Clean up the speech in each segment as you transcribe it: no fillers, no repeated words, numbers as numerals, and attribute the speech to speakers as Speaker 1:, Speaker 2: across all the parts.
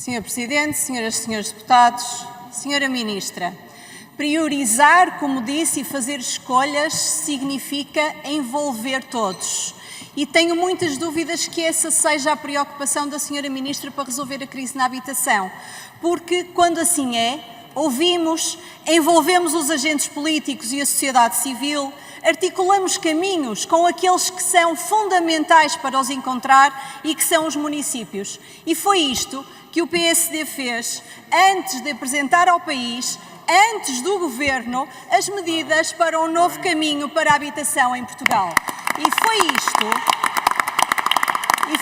Speaker 1: Sr. Presidente, senhoras e senhores deputados, Sra. Ministra, priorizar, como disse, e fazer escolhas significa envolver todos. E tenho muitas dúvidas que essa seja a preocupação da Sra. Ministra para resolver a crise na habitação, porque quando assim é, ouvimos, envolvemos os agentes políticos e a sociedade civil, articulamos caminhos com aqueles que são fundamentais para os encontrar e que são os municípios. E foi isto que o PSD fez antes de apresentar ao país, antes do Governo, as medidas para um novo caminho para a habitação em Portugal. E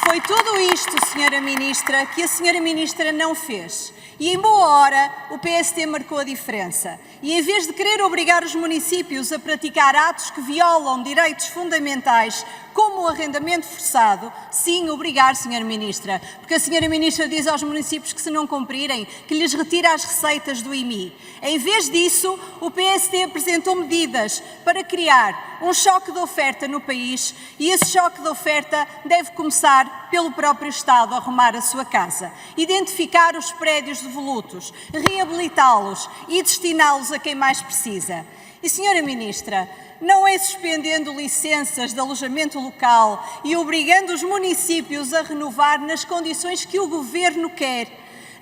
Speaker 1: foi tudo isto, Sra. Ministra, que a Sra. Ministra não fez. E em boa hora o PSD marcou a diferença. E em vez de querer obrigar os municípios a praticar atos que violam direitos fundamentais, como o arrendamento forçado, sim, obrigar, Sra. Ministra, porque a Sra. Ministra diz aos municípios que se não cumprirem, que lhes retira as receitas do IMI. Em vez disso, o PSD apresentou medidas para criar um choque de oferta no país e esse choque de oferta deve começar pelo próprio Estado a arrumar a sua casa, identificar os prédios devolutos, reabilitá-los e destiná-los a quem mais precisa. E, Sra. Ministra, não é suspendendo licenças de alojamento local e obrigando os municípios a renovar nas condições que o Governo quer.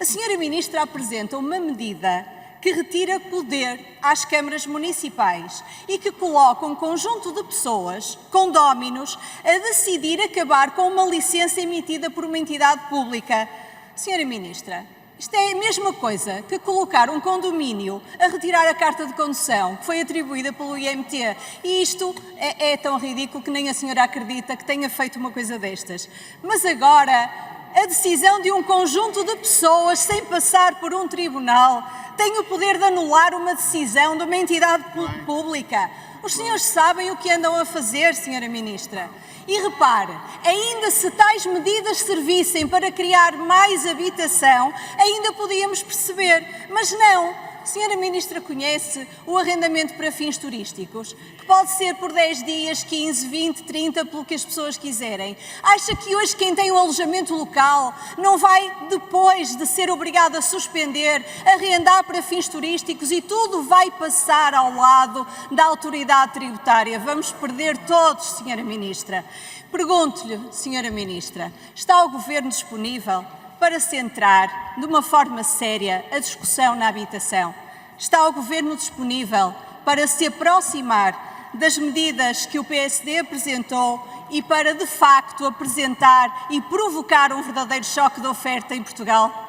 Speaker 1: A Sra. Ministra apresenta uma medida que retira poder às câmaras municipais e que coloca um conjunto de pessoas, condóminos, a decidir acabar com uma licença emitida por uma entidade pública. Sra. Ministra, isto é a mesma coisa que colocar um condomínio a retirar a carta de condução que foi atribuída pelo IMT. E isto é tão ridículo que nem a senhora acredita que tenha feito uma coisa destas. Mas agora, a decisão de um conjunto de pessoas, sem passar por um tribunal, tem o poder de anular uma decisão de uma entidade pública. Os senhores sabem o que andam a fazer, Sra. Ministra. E repare, ainda se tais medidas servissem para criar mais habitação, ainda podíamos perceber, mas não. Sra. Ministra conhece o arrendamento para fins turísticos, que pode ser por 10 dias, 15, 20, 30, pelo que as pessoas quiserem. Acha que hoje quem tem um alojamento local não vai, depois de ser obrigado a suspender, arrendar para fins turísticos e tudo vai passar ao lado da autoridade tributária? Vamos perder todos, Sra. Ministra. Pergunto-lhe, Sra. Ministra, está o Governo disponível para centrar de uma forma séria a discussão na habitação? Está o Governo disponível para se aproximar das medidas que o PSD apresentou e para, de facto, apresentar e provocar um verdadeiro choque de oferta em Portugal?